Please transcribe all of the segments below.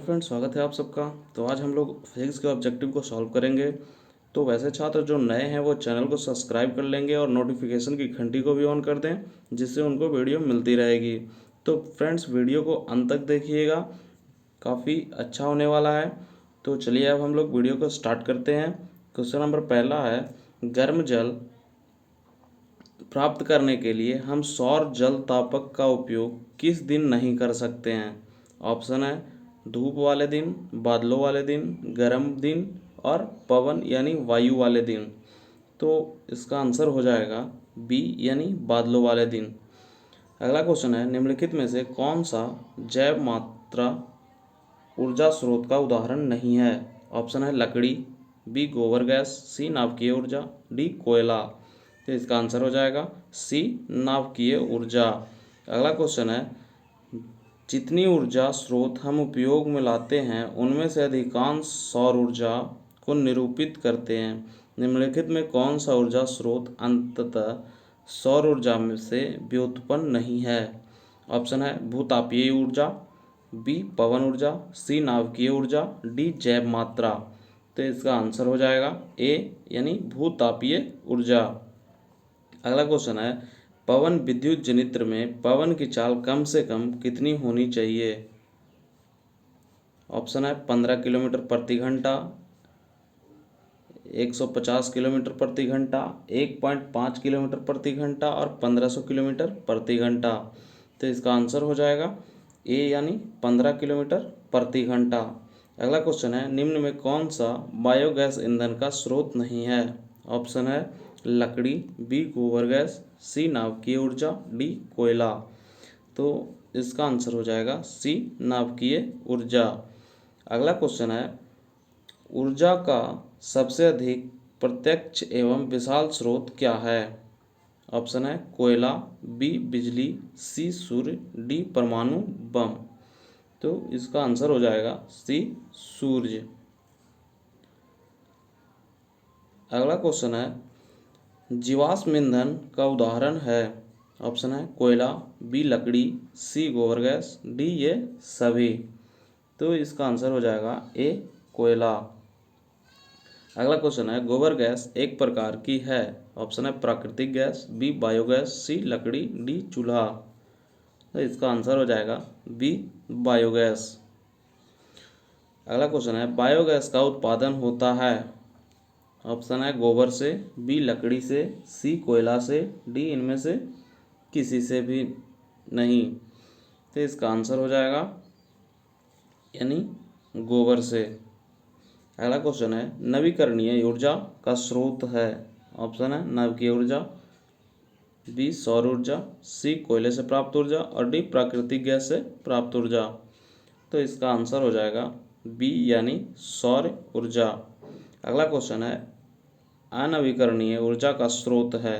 Friends, स्वागत है आप सबका। तो आज हम लोग फिजिक्स के ऑब्जेक्टिव को सॉल्व करेंगे। तो वैसे छात्र जो नए हैं वो चैनल को सब्सक्राइब कर लेंगे और नोटिफिकेशन की घंटी को भी ऑन कर दें, जिससे उनको वीडियो मिलती रहेगी। तो फ्रेंड्स, वीडियो को अंत तक देखिएगा, काफ़ी अच्छा होने वाला है। तो चलिए अब हम लोग वीडियो को स्टार्ट करते हैं। क्वेश्चन नंबर पहला है, गर्म जल प्राप्त करने के लिए हम सौर जल तापक का उपयोग किस दिन नहीं कर सकते हैं। ऑप्शन है धूप वाले दिन, बादलों वाले दिन, गर्म दिन और पवन यानी वायु वाले दिन। तो इसका आंसर हो जाएगा बी यानी बादलों वाले दिन। अगला क्वेश्चन है, निम्नलिखित में से कौन सा जैव मात्रा ऊर्जा स्रोत का उदाहरण नहीं है। ऑप्शन है लकड़ी, बी गोबर गैस, सी नाभिकीय ऊर्जा, डी कोयला। तो इसका आंसर हो जाएगा सी नाभिकीय ऊर्जा। अगला क्वेश्चन है, जितनी ऊर्जा स्रोत हम उपयोग में लाते हैं उनमें से अधिकांश सौर ऊर्जा को निरूपित करते हैं। निम्नलिखित में कौन सा ऊर्जा स्रोत अंततः सौर ऊर्जा में से व्युत्पन्न नहीं है। ऑप्शन है भूतापीय ऊर्जा, बी पवन ऊर्जा, सी नाभिकीय ऊर्जा, डी जैव मात्रा। तो इसका आंसर हो जाएगा ए यानी भूतापीय ऊर्जा। अगला क्वेश्चन है, पवन विद्युत जनित्र में पवन की चाल कम से कम कितनी होनी चाहिए। ऑप्शन है 15 किलोमीटर प्रति घंटा, 150 किलोमीटर प्रति घंटा, 1.5 किलोमीटर प्रति घंटा और 1500 किलोमीटर प्रति घंटा। तो इसका आंसर हो जाएगा ए यानी 15 किलोमीटर प्रति घंटा। अगला क्वेश्चन है, निम्न में कौन सा बायोगैस ईंधन का स्रोत नहीं है। ऑप्शन है लकड़ी, बी गोबर गैस, सी नाभिकीय ऊर्जा, डी कोयला। तो इसका आंसर हो जाएगा सी नाभिकीय ऊर्जा। अगला क्वेश्चन है, ऊर्जा का सबसे अधिक प्रत्यक्ष एवं विशाल स्रोत क्या है। ऑप्शन है कोयला, बी बिजली, सी सूर्य, डी परमाणु बम। तो इसका आंसर हो जाएगा सी सूर्य। अगला क्वेश्चन है, जीवाश्म ईंधन का उदाहरण है। ऑप्शन है कोयला, बी लकड़ी, सी गोबर गैस, डी ये सभी। तो इसका आंसर हो जाएगा ए कोयला। अगला क्वेश्चन है, गोबर गैस एक प्रकार की है। ऑप्शन है प्राकृतिक गैस, बी बायोगैस, सी लकड़ी, डी चूल्हा। तो इसका आंसर हो जाएगा बी बायोगैस। अगला क्वेश्चन है, बायोगैस का उत्पादन होता है। ऑप्शन है गोबर से, बी लकड़ी से, सी कोयला से, डी इनमें से किसी से भी नहीं। तो इसका आंसर हो जाएगा यानी गोबर से। अगला क्वेश्चन है, नवीकरणीय ऊर्जा का स्रोत है। ऑप्शन है नाभिकीय ऊर्जा, बी सौर ऊर्जा, सी कोयले से प्राप्त ऊर्जा और डी प्राकृतिक गैस से प्राप्त ऊर्जा। तो इसका आंसर हो जाएगा बी यानी सौर ऊर्जा। अगला क्वेश्चन है, अनवीकरणीय ऊर्जा का स्रोत है।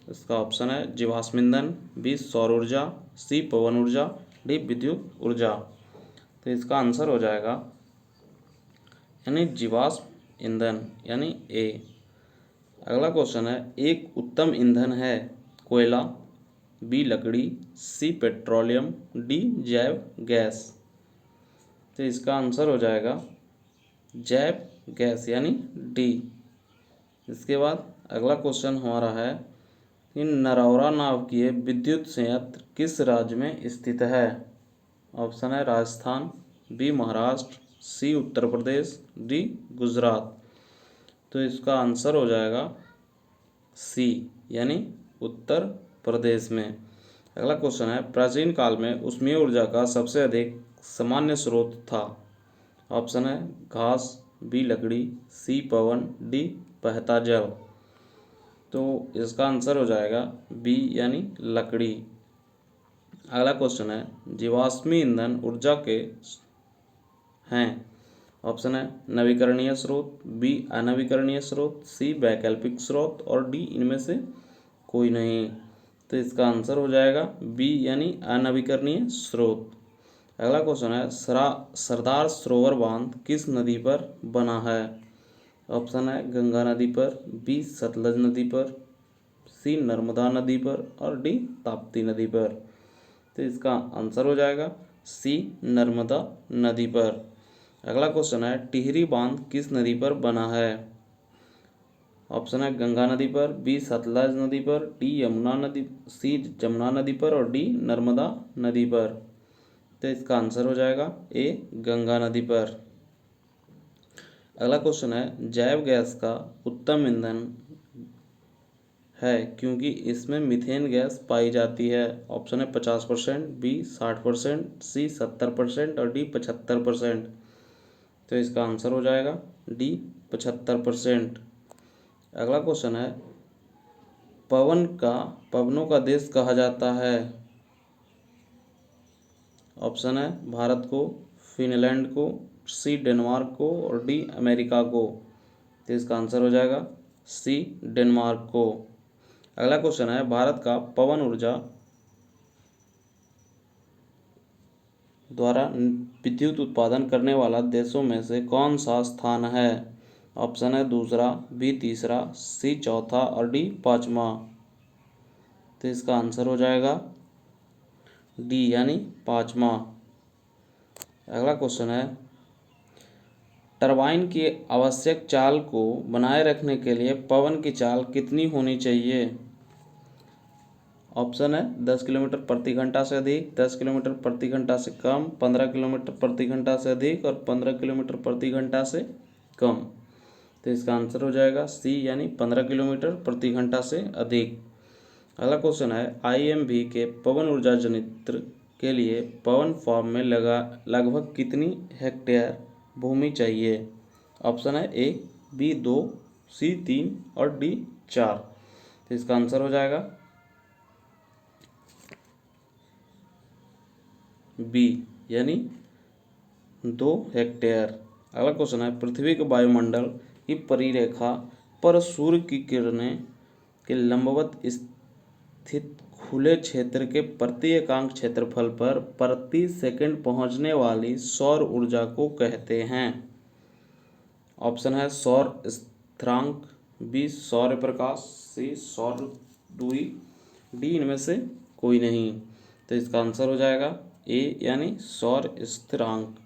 इसका ऑप्शन है जीवाश्म ईंधन, बी सौर ऊर्जा, सी पवन ऊर्जा, डी विद्युत ऊर्जा। तो इसका आंसर हो जाएगा यानी जीवाश्म ईंधन यानी ए। अगला क्वेश्चन है, एक उत्तम ईंधन है। कोयला, बी लकड़ी, सी पेट्रोलियम, डी जैव गैस। तो इसका आंसर हो जाएगा जैव गैस यानी डी। इसके बाद अगला क्वेश्चन हमारा है, इन नरौरा नाभिकीय विद्युत संयंत्र किस राज्य में स्थित है। ऑप्शन है राजस्थान, बी महाराष्ट्र, सी उत्तर प्रदेश, डी गुजरात। तो इसका आंसर हो जाएगा सी यानी उत्तर प्रदेश में। अगला क्वेश्चन है, प्राचीन काल में ऊष्मीय ऊर्जा का सबसे अधिक सामान्य स्रोत था। ऑप्शन है घास, बी लकड़ी, सी पवन, डी बहता जल। तो इसका आंसर हो जाएगा बी यानी लकड़ी। अगला क्वेश्चन है, जीवाश्मी ईंधन ऊर्जा के हैं। ऑप्शन है नवीकरणीय स्रोत, बी अनवीकरणीय स्रोत, सी वैकल्पिक स्रोत और डी इनमें से कोई नहीं। तो इसका आंसर हो जाएगा बी यानी अनवीकरणीय स्रोत। अगला क्वेश्चन है, सरदार सरोवर बांध किस नदी पर बना है। ऑप्शन है गंगा नदी पर, बी सतलज नदी पर, सी नर्मदा नदी पर और डी ताप्ती नदी पर। तो इसका आंसर हो जाएगा सी नर्मदा नदी पर। अगला क्वेश्चन है टिहरी बांध किस नदी पर बना है? ऑप्शन है गंगा नदी पर, बी सतलज नदी पर, डी यमुना नदी, सी जमुना नदी पर और डी नर्मदा नदी पर। तो इसका आंसर हो जाएगा ए गंगा नदी पर। अगला क्वेश्चन है जैव गैस का उत्तम ईंधन है क्योंकि इसमें मीथेन गैस पाई जाती है। ऑप्शन है 50%, बी 60%, सी 70% और डी 75%। तो इसका आंसर हो जाएगा डी 75%। अगला क्वेश्चन है पवनों का देश कहा जाता है। ऑप्शन है भारत को, फिनलैंड को, सी डेनमार्क को और डी अमेरिका को। तो इसका आंसर हो जाएगा सी डेनमार्क को। अगला क्वेश्चन है भारत का पवन ऊर्जा द्वारा विद्युत उत्पादन करने वाला देशों में से कौन सा स्थान है? ऑप्शन है दूसरा, बी तीसरा, सी चौथा और डी पाँचवा। तो इसका आंसर हो जाएगा डी यानी पाँचवा। अगला क्वेश्चन है टरबाइन की आवश्यक चाल को बनाए रखने के लिए पवन की चाल कितनी होनी चाहिए? ऑप्शन है 10 किलोमीटर प्रति घंटा से अधिक, 10 किलोमीटर प्रति घंटा से कम, 15 किलोमीटर प्रति घंटा से अधिक और 15 किलोमीटर प्रति घंटा से कम। तो इसका आंसर हो जाएगा सी यानी 15 किलोमीटर प्रति घंटा से अधिक। अगला क्वेश्चन है आईएमवी के पवन ऊर्जा संयंत्र के लिए पवन फार्म में लगभग कितनी हेक्टेयर भूमि चाहिए? ऑप्शन है ए बी 2, सी 3 और डी 4। तो इसका आंसर हो जाएगा बी यानी 2 हेक्टेयर। अगला क्वेश्चन है पृथ्वी के वायुमंडल की परिरेखा पर सूर्य की किरणें के लंबवत स्थित खुले क्षेत्र के प्रति एकांक क्षेत्रफल पर प्रति सेकंड पहुंचने वाली सौर ऊर्जा को कहते हैं। ऑप्शन है सौर स्थिरांक, बी सौर प्रकाश, सी सौर दूरी, डी इनमें से कोई नहीं। तो इसका आंसर हो जाएगा ए यानी सौर स्थिरांक।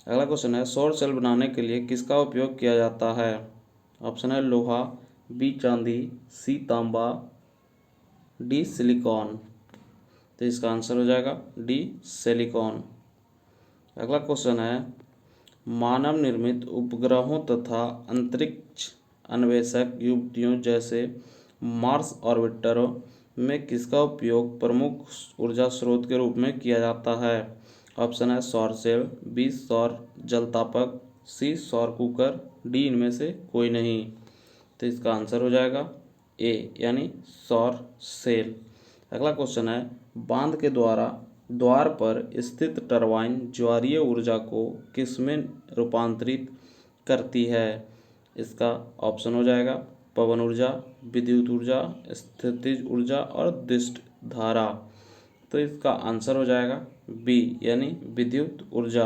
अगला क्वेश्चन है सौर सेल बनाने के लिए किसका उपयोग किया जाता है? ऑप्शन है लोहा, बी चांदी, सी तांबा, डी सिलिकॉन। तो इसका आंसर हो जाएगा डी सिलिकॉन। अगला क्वेश्चन है मानव निर्मित उपग्रहों तथा अंतरिक्ष अन्वेषक युवतियों जैसे मार्स ऑर्बिटरों में किसका उपयोग प्रमुख ऊर्जा स्रोत के रूप में किया जाता है? ऑप्शन है सौर सेल, बी सौर जलतापक, सी सौर कुकर, डी इनमें से कोई नहीं। तो इसका आंसर हो जाएगा ए यानी सौर सेल। अगला क्वेश्चन है बांध के द्वार पर स्थित टरबाइन ज्वारीय ऊर्जा को किसमें रूपांतरित करती है? इसका ऑप्शन हो जाएगा पवन ऊर्जा, विद्युत ऊर्जा, स्थितिज ऊर्जा और दृष्ट धारा। तो इसका आंसर हो जाएगा बी यानी विद्युत ऊर्जा।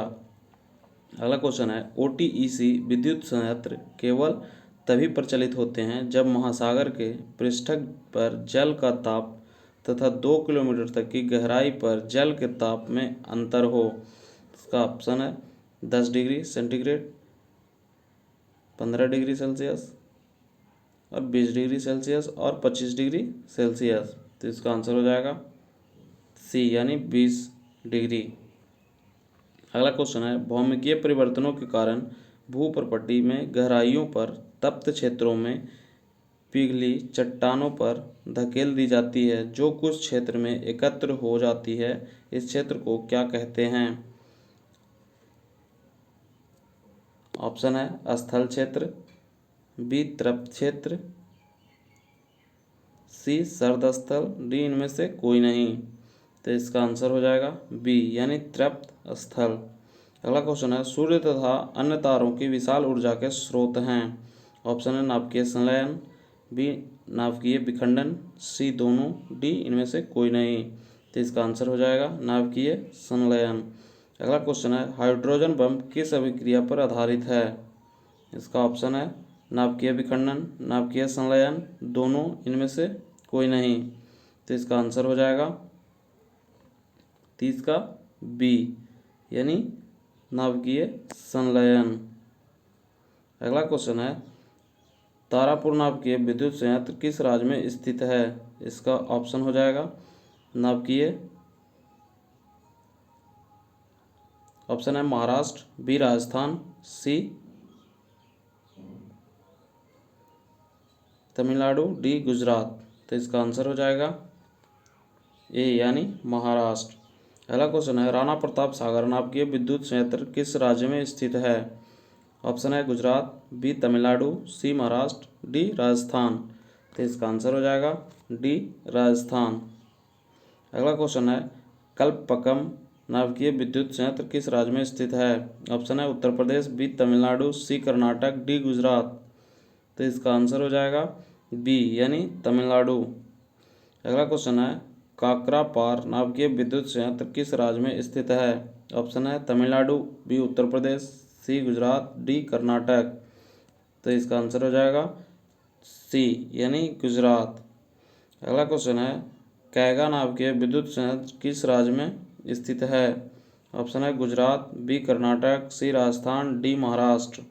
अगला क्वेश्चन है ओटीईसी विद्युत संयंत्र केवल तभी प्रचलित होते हैं जब महासागर के पृष्ठ पर जल का ताप तथा 2 किलोमीटर तक की गहराई पर जल के ताप में अंतर हो। इसका ऑप्शन है 10 डिग्री सेंटीग्रेड, 15 डिग्री सेल्सियस और 20 डिग्री सेल्सियस और 25 डिग्री सेल्सियस। तो इसका आंसर हो जाएगा सी यानी 20 डिग्री। अगला क्वेश्चन है भौमिकीय परिवर्तनों के कारण भूप्रपट्टी में गहराइयों पर तप्त क्षेत्रों में पिघली चट्टानों पर धकेल दी जाती है जो कुछ क्षेत्र में एकत्र हो जाती है। इस क्षेत्र को क्या कहते हैं? ऑप्शन है स्थल क्षेत्र, बी तृप्त क्षेत्र, सी सर्द स्थल, डी इनमें से कोई नहीं। तो इसका आंसर हो जाएगा बी यानी तृप्त स्थल। अगला क्वेश्चन है सूर्य तथा अन्य तारों की विशाल ऊर्जा के स्रोत हैं। ऑप्शन है नाभिकीय संलयन, बी नाभिकीय विखंडन, सी दोनों, डी इनमें से कोई नहीं। तो इसका आंसर हो जाएगा नाभिकीय संलयन। अगला क्वेश्चन है हाइड्रोजन बम किस अभिक्रिया पर आधारित है? इसका ऑप्शन है नाभिकीय विखंडन, नाभिकीय संलयन, दोनों, इनमें से कोई नहीं। तो इसका आंसर हो जाएगा 30 का बी यानी नाभिकीय संलयन। अगला क्वेश्चन है तारापुर नाभिकीय विद्युत संयंत्र किस राज्य में स्थित है। इसका ऑप्शन हो जाएगा नाभिकीय, ऑप्शन है महाराष्ट्र, बी राजस्थान, सी तमिलनाडु, डी गुजरात। तो इसका आंसर हो जाएगा ए यानी महाराष्ट्र। अगला क्वेश्चन है राणा प्रताप सागर नाभिकीय विद्युत संयंत्र किस राज्य में स्थित है। ऑप्शन है गुजरात, बी तमिलनाडु, सी महाराष्ट्र, डी राजस्थान। तो इसका आंसर हो जाएगा डी राजस्थान। अगला क्वेश्चन है कल्पक्कम नाभिकीय विद्युत संयंत्र किस राज्य में स्थित है। ऑप्शन है उत्तर प्रदेश, बी तमिलनाडु, सी कर्नाटक, डी गुजरात। तो इसका आंसर हो जाएगा बी यानी तमिलनाडु। अगला क्वेश्चन है काकरापार नाभिकीय विद्युत संयंत्र किस राज्य में स्थित है। ऑप्शन है तमिलनाडु, बी उत्तर प्रदेश, सी गुजरात, डी कर्नाटक। तो इसका आंसर हो जाएगा सी यानी गुजरात। अगला क्वेश्चन है कैगा नाभिकीय विद्युत संयंत्र किस राज्य में स्थित है। ऑप्शन है गुजरात, बी कर्नाटक, सी राजस्थान, डी महाराष्ट्र।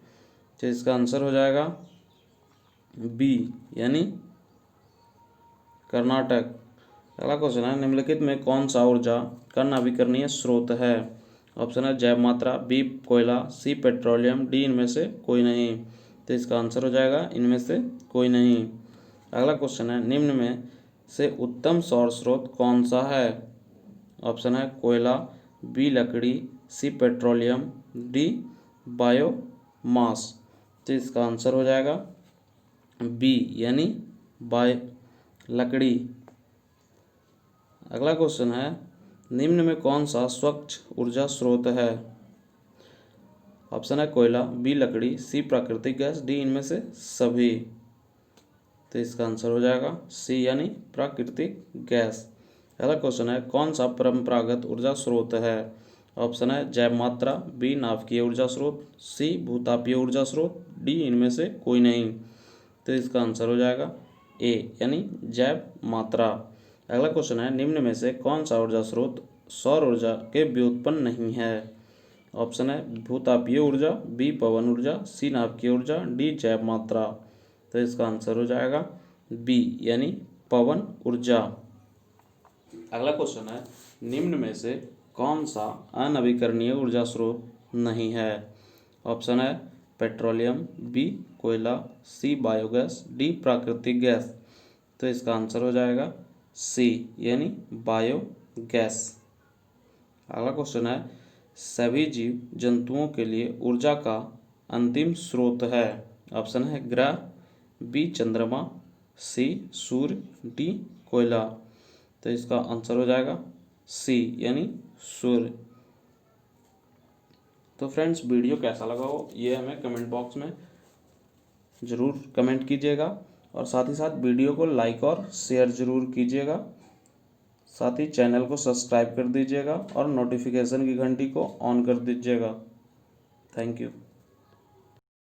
तो इसका आंसर हो जाएगा बी यानी कर्नाटक। अगला क्वेश्चन है निम्नलिखित में कौन सा ऊर्जा का नवीकरणीय स्रोत है। ऑप्शन है जैव मात्रा, बी कोयला, सी पेट्रोलियम, डी इनमें से कोई नहीं। तो इसका आंसर हो जाएगा इनमें से कोई नहीं। अगला क्वेश्चन है निम्न में से उत्तम सौर स्रोत कौन सा है। ऑप्शन है कोयला, बी लकड़ी, सी पेट्रोलियम, डी बायोमास। तो इसका आंसर हो जाएगा बी यानी लकड़ी। अगला क्वेश्चन है निम्न में कौन सा स्वच्छ ऊर्जा स्रोत है। ऑप्शन है कोयला, बी लकड़ी, सी प्राकृतिक गैस, डी इनमें से सभी। तो इसका आंसर हो जाएगा सी यानी प्राकृतिक गैस। अगला क्वेश्चन है कौन सा परंपरागत ऊर्जा स्रोत है। ऑप्शन है जैव मात्रा, बी नाभिकीय ऊर्जा स्रोत, सी भूतापीय ऊर्जा स्रोत, डी इनमें से कोई नहीं। तो इसका आंसर हो जाएगा ए यानी जैव मात्रा। अगला क्वेश्चन है निम्न में से कौन सा ऊर्जा स्रोत सौर ऊर्जा के व्युत्पन्न नहीं है। ऑप्शन है भूतापीय ऊर्जा, बी पवन ऊर्जा, सी नाभिकीय ऊर्जा, डी जैव मात्रा। तो इसका आंसर हो जाएगा बी यानी पवन ऊर्जा। अगला क्वेश्चन है निम्न में से कौन सा अनवीकरणीय ऊर्जा स्रोत नहीं है। ऑप्शन है पेट्रोलियम, बी कोयला, सी बायोगैस, डी प्राकृतिक गैस। तो इसका आंसर हो जाएगा सी यानी बायोगैस। अगला क्वेश्चन है सभी जीव जंतुओं के लिए ऊर्जा का अंतिम स्रोत है। ऑप्शन है ग्रह, बी चंद्रमा, सी सूर्य, डी कोयला। तो इसका आंसर हो जाएगा सी यानी सूर्य। तो फ्रेंड्स वीडियो कैसा लगा हो ये हमें कमेंट बॉक्स में ज़रूर कमेंट कीजिएगा और साथ ही साथ वीडियो को लाइक और शेयर ज़रूर कीजिएगा। साथ ही चैनल को सब्सक्राइब कर दीजिएगा और नोटिफिकेशन की घंटी को ऑन कर दीजिएगा। Thank you.